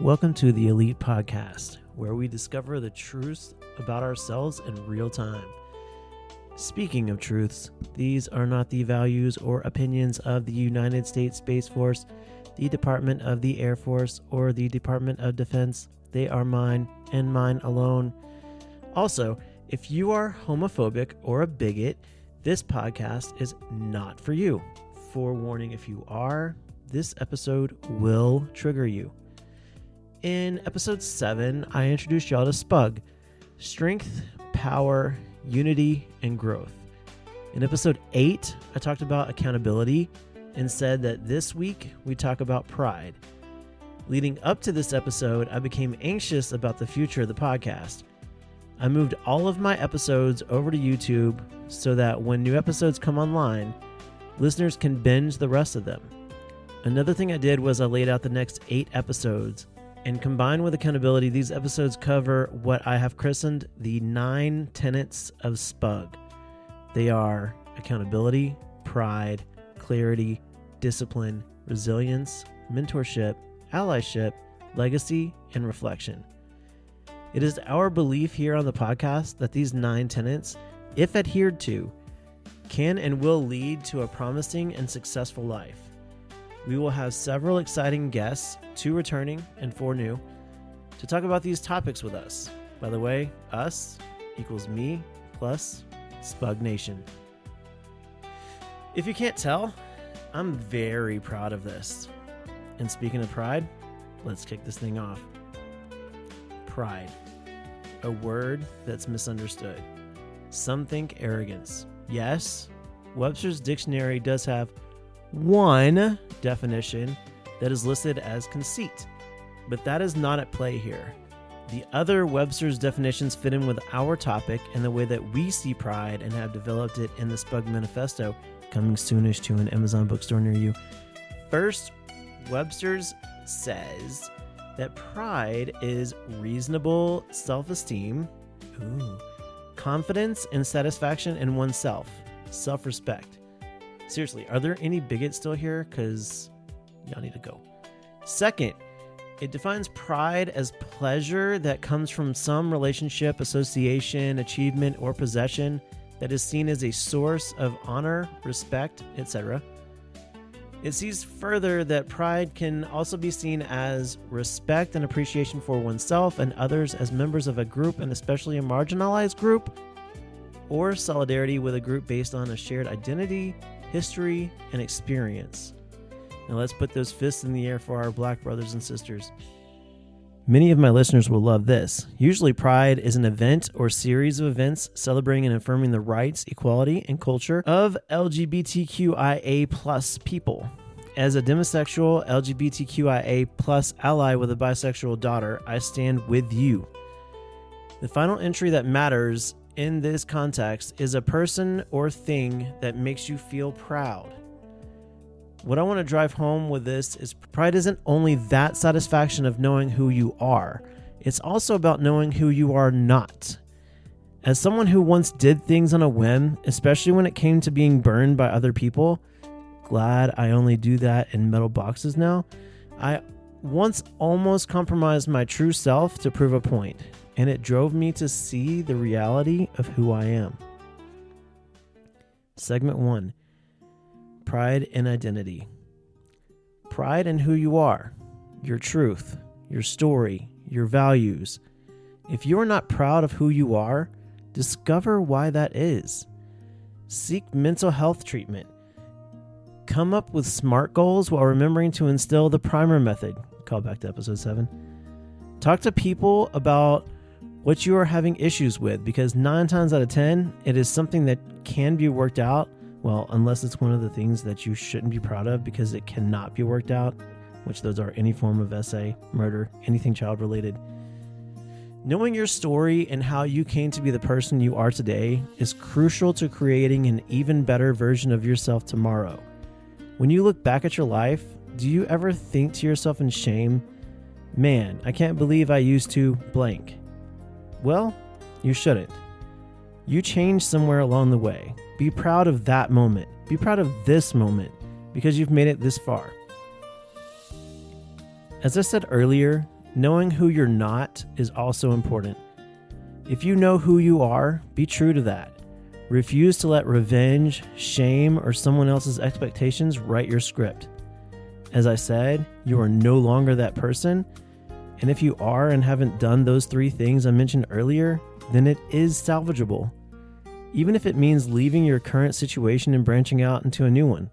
Welcome to the ALeeT Podcast, where we discover the truths about ourselves in real time. Speaking of truths, these are not the values or opinions of the United States Space Force, the Department of the Air Force, or the Department of Defense. They are mine and mine alone. Also, if you are homophobic or a bigot, this podcast is not for you. Forewarning, if you are, this episode will trigger you. In episode 7, I introduced y'all to SPUG, Strength, Power, Unity, and Growth. In episode 8, I talked about accountability and said that this week we talk about pride. Leading up to this episode, I became anxious about the future of the podcast. I moved all of my episodes over to YouTube so that when new episodes come online, listeners can binge the rest of them. Another thing I did was I laid out the next 8 episodes, and combined with accountability, these episodes cover what I have christened the 9 tenets of SPUG. They are accountability, pride, clarity, discipline, resilience, mentorship, allyship, legacy, and reflection. It is our belief here on the podcast that these 9 tenets, if adhered to, can and will lead to a promising and successful life. We will have several exciting guests, 2 returning and 4 new, to talk about these topics with us. By the way, us equals me plus SPUG Nation. If you can't tell, I'm very proud of this. And speaking of pride, let's kick this thing off. Pride, a word that's misunderstood. Some think arrogance. Yes, Webster's dictionary does have one definition that is listed as conceit, but that is not at play here. The other Webster's definitions fit in with our topic and the way that we see pride and have developed it in the SPUG Manifesto, coming soonish to an Amazon bookstore near you. First, Webster's says that pride is reasonable self-esteem, confidence and satisfaction in oneself, self-respect. Seriously, are there any bigots still here? Because y'all need to go. Second, it defines pride as pleasure that comes from some relationship, association, achievement, or possession that is seen as a source of honor, respect, etc. It sees further that pride can also be seen as respect and appreciation for oneself and others as members of a group, and especially a marginalized group, or solidarity with a group based on a shared identity, history, and experience. Now let's put those fists in the air for our Black brothers and sisters. Many of my listeners will love this. Usually pride is an event or series of events celebrating and affirming the rights, equality, and culture of LGBTQIA plus people. As a demisexual LGBTQIA plus ally with a bisexual daughter, I stand with you. The final entry that matters in this context is a person or thing that makes you feel proud. What I want to drive home with this is pride isn't only that satisfaction of knowing who you are, it's also about knowing who you are not. As someone who once did things on a whim, especially when it came to being burned by other people, glad I only do that in metal boxes now, I once almost compromised my true self to prove a point. And it drove me to see the reality of who I am. Segment 1. Pride and identity. Pride in who you are, your truth, your story, your values. If you are not proud of who you are, discover why that is. Seek mental health treatment. Come up with SMART goals while remembering to instill the primer method. Call back to episode 7. Talk to people about what you are having issues with, because 9 times out of 10, it is something that can be worked out. Well, unless it's one of the things that you shouldn't be proud of because it cannot be worked out, which those are any form of essay, murder, anything child related. Knowing your story and how you came to be the person you are today is crucial to creating an even better version of yourself tomorrow. When you look back at your life, do you ever think to yourself in shame, man, I can't believe I used to blank? Well, you shouldn't. You changed somewhere along the way. Be proud of that moment. Be proud of this moment because you've made it this far. As I said earlier, knowing who you're not is also important. If you know who you are, be true to that. Refuse to let revenge, shame, or someone else's expectations write your script. As I said, you are no longer that person, and if you are and haven't done those 3 things I mentioned earlier, then it is salvageable, even if it means leaving your current situation and branching out into a new one.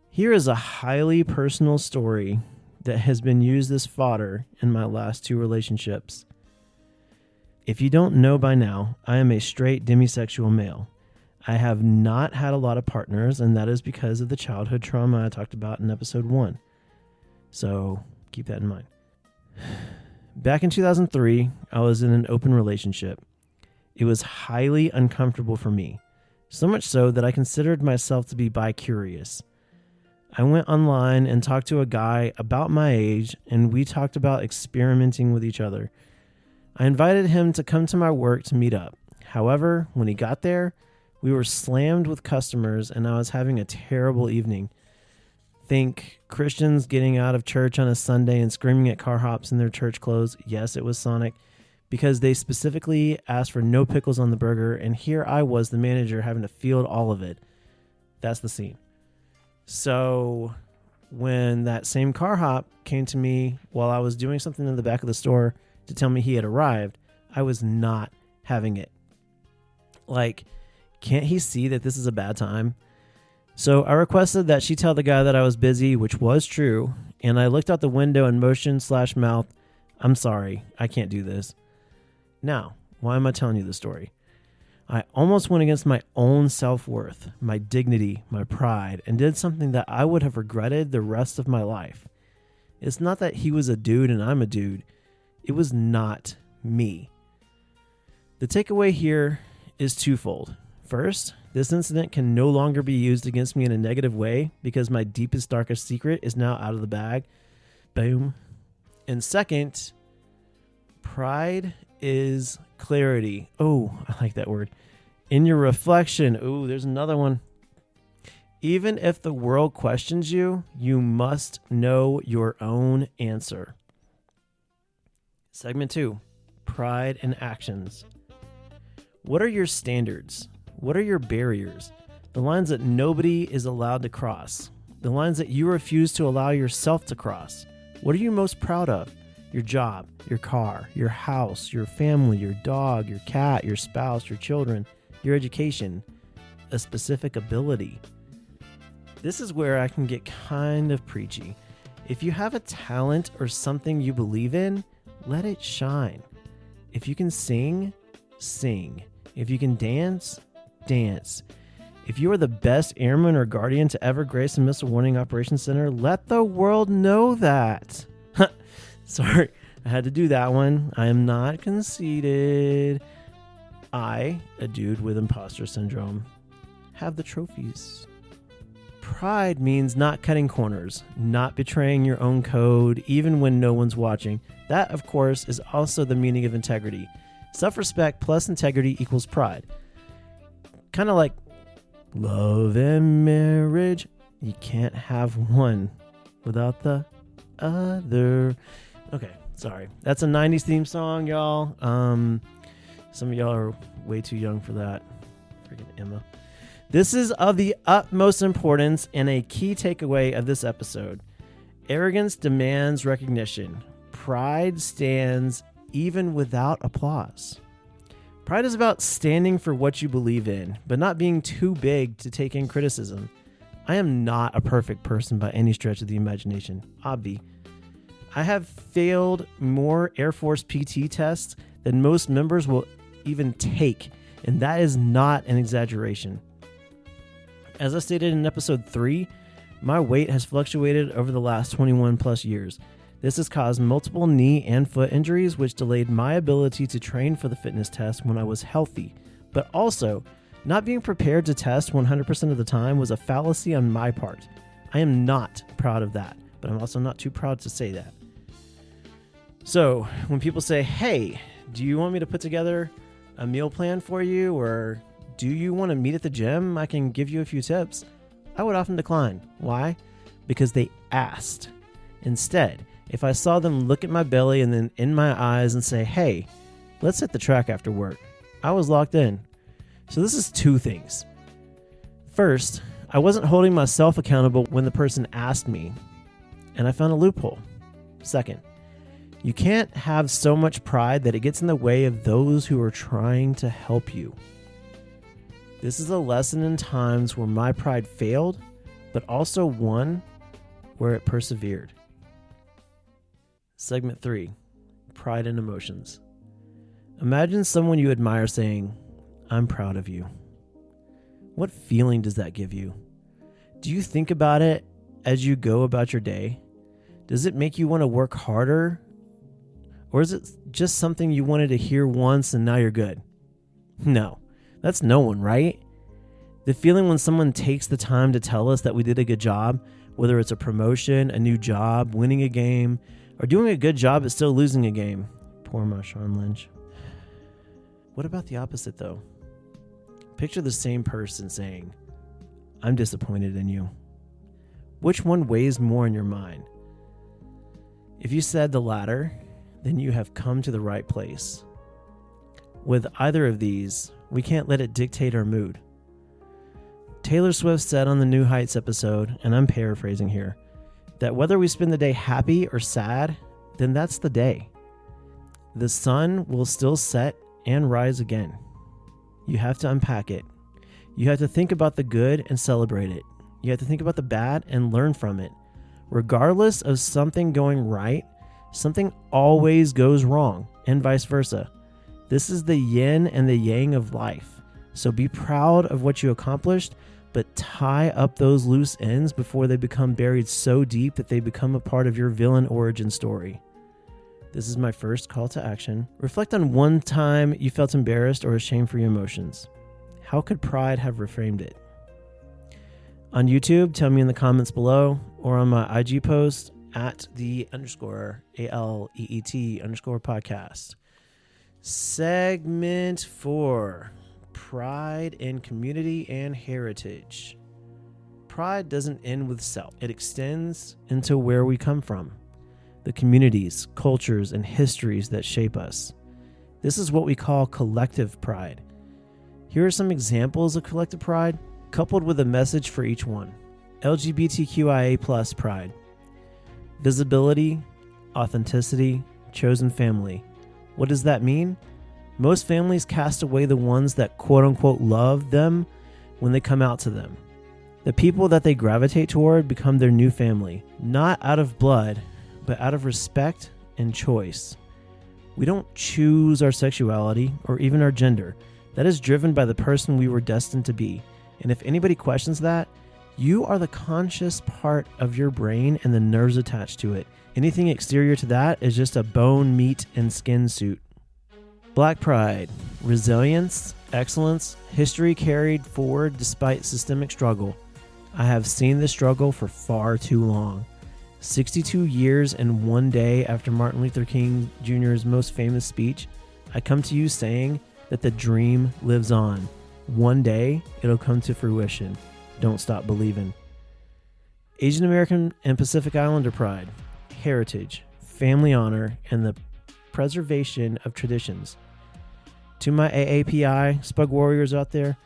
Here is a highly personal story that has been used as fodder in my last 2 relationships. If you don't know by now, I am a straight demisexual male. I have not had a lot of partners, and that is because of the childhood trauma I talked about in episode 1. So keep that in mind. Back in 2003, I was in an open relationship. It was highly uncomfortable for me, so much so that I considered myself to be bi-curious. I went online and talked to a guy about my age, and we talked about experimenting with each other. I invited him to come to my work to meet up. However, when he got there, we were slammed with customers and I was having a terrible evening. Think Christians getting out of church on a Sunday and screaming at car hops in their church clothes. Yes, it was Sonic, because they specifically asked for no pickles on the burger, and here I was, the manager, having to field all of it. That's the scene. So when that same car hop came to me while I was doing something in the back of the store to tell me he had arrived, I was not having it. Like, can't he see that this is a bad time? So I requested that she tell the guy that I was busy, which was true, and I looked out the window and motioned/mouthed, "I'm sorry, I can't do this." Now, why am I telling you this story? I almost went against my own self-worth, my dignity, my pride, and did something that I would have regretted the rest of my life. It's not that he was a dude and I'm a dude. It was not me. The takeaway here is twofold. First, this incident can no longer be used against me in a negative way because my deepest, darkest secret is now out of the bag. Boom. And second, pride is clarity. Oh, I like that word. In your reflection. Oh, there's another one. Even if the world questions you, you must know your own answer. Segment 2, pride and actions. What are your standards? What are your barriers? The lines that nobody is allowed to cross. The lines that you refuse to allow yourself to cross. What are you most proud of? Your job, your car, your house, your family, your dog, your cat, your spouse, your children, your education, a specific ability. This is where I can get kind of preachy. If you have a talent or something you believe in, let it shine. If you can sing, sing. If you can dance, dance. If you are the best airman or guardian to ever grace a Missile Warning Operations Center, let the world know that. Sorry, I had to do that one. I am not conceited. I, a dude with imposter syndrome, have the trophies. Pride means not cutting corners, not betraying your own code, even when no one's watching. That, of course, is also the meaning of integrity. Self-respect plus integrity equals pride. Kind of like love and marriage. You can't have one without the other. Okay, sorry. That's a 90s theme song, y'all. Some of y'all are way too young for that. Freaking Emma. This is of the utmost importance and a key takeaway of this episode. Arrogance demands recognition. Pride stands even without applause. Pride is about standing for what you believe in, but not being too big to take in criticism. I am not a perfect person by any stretch of the imagination. Obvi. I have failed more Air Force PT tests than most members will even take, and that is not an exaggeration. As I stated in episode 3, my weight has fluctuated over the last 21 plus years. This has caused multiple knee and foot injuries, which delayed my ability to train for the fitness test when I was healthy. But also, not being prepared to test 100% of the time was a fallacy on my part. I am not proud of that, but I'm also not too proud to say that. So, when people say, hey, do you want me to put together a meal plan for you, or do you want to meet at the gym? I can give you a few tips. I would often decline. Why? Because they asked. Instead, If I saw them look at my belly and then in my eyes and say, hey, let's hit the track after work, I was locked in. So this is two things. First, I wasn't holding myself accountable when the person asked me, and I found a loophole. Second, you can't have so much pride that it gets in the way of those who are trying to help you. This is a lesson in times where my pride failed, but also one where it persevered. Segment 3, Pride and Emotions. Imagine someone you admire saying, I'm proud of you. What feeling does that give you? Do you think about it as you go about your day? Does it make you want to work harder? Or is it just something you wanted to hear once and now you're good? No, that's no one, right? The feeling when someone takes the time to tell us that we did a good job, whether it's a promotion, a new job, winning a game, or doing a good job but still losing a game. Poor Marshawn Lynch. What about the opposite though? Picture the same person saying, I'm disappointed in you. Which one weighs more in your mind? If you said the latter, then you have come to the right place. With either of these, we can't let it dictate our mood. Taylor Swift said on the New Heights episode, and I'm paraphrasing here, that whether we spend the day happy or sad, then that's the day. The sun will still set and rise again. You have to unpack it. You have to think about the good and celebrate it. You have to think about the bad and learn from it. Regardless of something going right, something always goes wrong, and vice versa. This is the yin and the yang of life. So be proud of what you accomplished, but tie up those loose ends before they become buried so deep that they become a part of your villain origin story. This is my first call to action. Reflect on one time you felt embarrassed or ashamed for your emotions. How could pride have reframed it? On YouTube, tell me in the comments below, or on my IG post at @ALeeT_podcast. Segment 4, Pride in Community and Heritage. Pride doesn't end with self. It extends into where we come from, the communities, cultures, and histories that shape us. This is what we call collective pride. Here are some examples of collective pride, coupled with a message for each one. LGBTQIA+ pride. Visibility, authenticity, chosen family. What does that mean? Most families cast away the ones that quote-unquote love them when they come out to them. The people that they gravitate toward become their new family, not out of blood, but out of respect and choice. We don't choose our sexuality or even our gender. That is driven by the person we were destined to be. And if anybody questions that, you are the conscious part of your brain and the nerves attached to it. Anything exterior to that is just a bone, meat, and skin suit. Black pride, resilience, excellence, history carried forward despite systemic struggle. I have seen this struggle for far too long. 62 years and 1 day after Martin Luther King Jr.'s most famous speech, I come to you saying that the dream lives on. One day, it'll come to fruition. Don't stop believing. Asian American and Pacific Islander pride, heritage, family honor, and the preservation of traditions. To my AAPI SPUG warriors out there,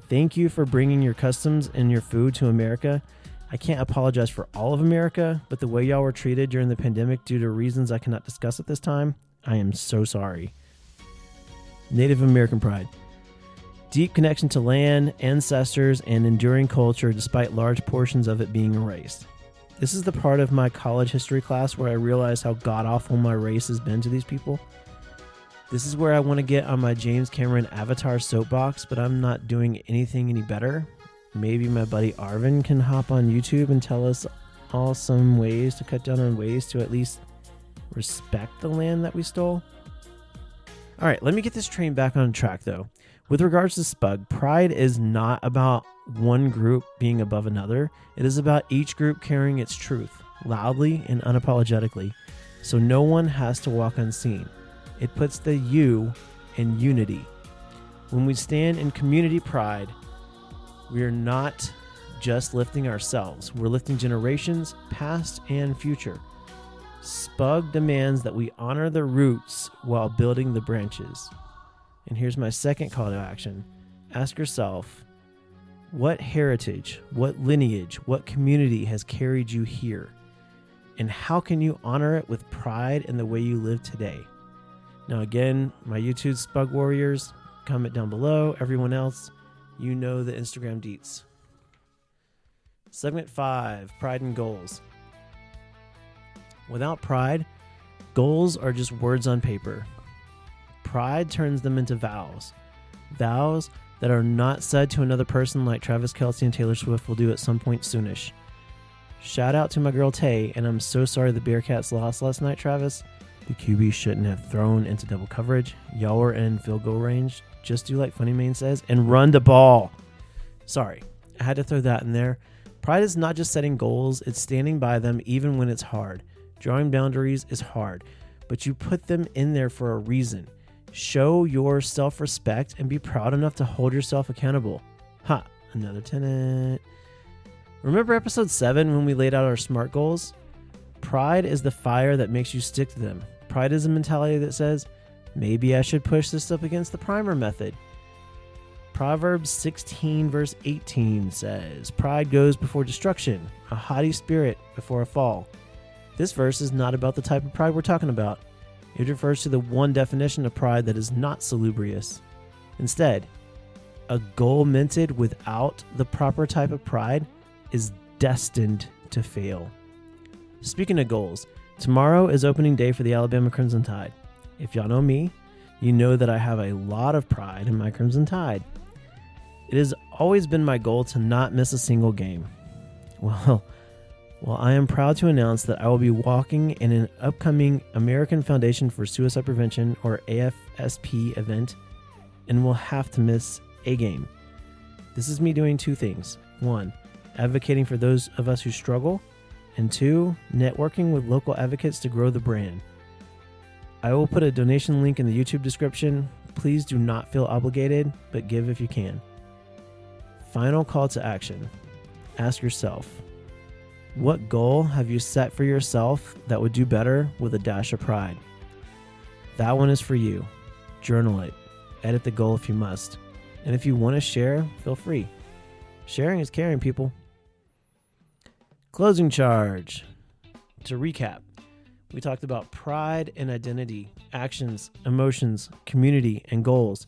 thank you for bringing your customs and your food to America. I can't apologize for all of America, but the way y'all were treated during the pandemic due to reasons I cannot discuss at this time, I am so sorry. Native American pride. Deep connection to land, ancestors, and enduring culture despite large portions of it being erased. This is the part of my college history class where I realized how god-awful my race has been to these people. This is where I want to get on my James Cameron Avatar soapbox, but I'm not doing anything any better. Maybe my buddy Arvin can hop on YouTube and tell us all some ways to cut down on ways to at least respect the land that we stole. All right, let me get this train back on track though. With regards to SPUG, pride is not about one group being above another. It is about each group carrying its truth loudly and unapologetically, so no one has to walk unseen. It puts the you in unity. When we stand in community pride, we are not just lifting ourselves. We're lifting generations, past and future. SPUG demands that we honor the roots while building the branches. And here's my second call to action. Ask yourself, what heritage, what lineage, what community has carried you here? And how can you honor it with pride in the way you live today? Now again, my YouTube SPUG warriors, comment down below. Everyone else, you know the Instagram deets. Segment 5, pride and goals. Without pride, goals are just words on paper. Pride turns them into vows. Vows that are not said to another person like Travis Kelce and Taylor Swift will do at some point soonish. Shout out to my girl Tay, and I'm so sorry the Bearcats lost last night, Travis. The QB shouldn't have thrown into double coverage. Y'all were in field goal range. Just do like Funny Mane says and run the ball. Sorry, I had to throw that in there. Pride is not just setting goals, it's standing by them even when it's hard. Drawing boundaries is hard, but you put them in there for a reason. Show your self-respect and be proud enough to hold yourself accountable. Another tenet. Remember episode 7 when we laid out our SMART goals? Pride is the fire that makes you stick to them. Pride is a mentality that says, maybe I should push this up against the primer method. Proverbs 16 verse 18 says, pride goes before destruction, a haughty spirit before a fall. This verse is not about the type of pride we're talking about. It refers to the one definition of pride that is not salubrious. Instead, a goal minted without the proper type of pride is destined to fail. Speaking of goals, tomorrow is opening day for the Alabama Crimson Tide. If y'all know me, you know that I have a lot of pride in my Crimson Tide. It has always been my goal to not miss a single game. Well, I am proud to announce that I will be walking in an upcoming American Foundation for Suicide Prevention, or AFSP, event, and will have to miss a game. This is me doing two things. 1, advocating for those of us who struggle, and 2, networking with local advocates to grow the brand. I will put a donation link in the YouTube description. Please do not feel obligated, but give if you can. Final call to action. Ask yourself, what goal have you set for yourself that would do better with a dash of pride? That one is for you. Journal it. Edit the goal if you must. And if you want to share, feel free. Sharing is caring, people. Closing charge. To recap, we talked about pride and identity, actions, emotions, community, and goals.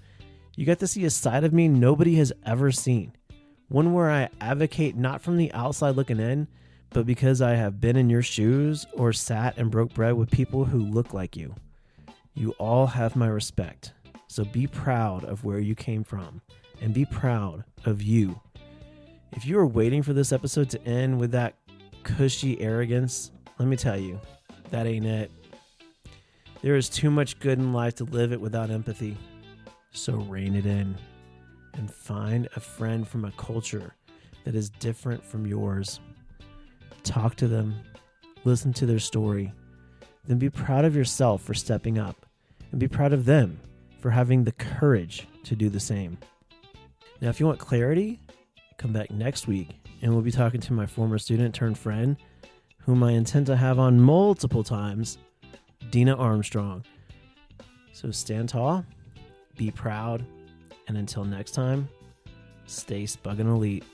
You got to see a side of me nobody has ever seen. One where I advocate not from the outside looking in, but because I have been in your shoes or sat and broke bread with people who look like you. You all have my respect. So be proud of where you came from and be proud of you. If you are waiting for this episode to end with that cushy arrogance, let me tell you, that ain't it. There is too much good in life to live it without empathy. So rein it in and find a friend from a culture that is different from yours. Talk to them, listen to their story, then be proud of yourself for stepping up and be proud of them for having the courage to do the same. Now, if you want clarity, come back next week and we'll be talking to my former student turned friend, whom I intend to have on multiple times, Dina Armstrong. So stand tall, be proud, and until next time, stay SPUG and ALeeT.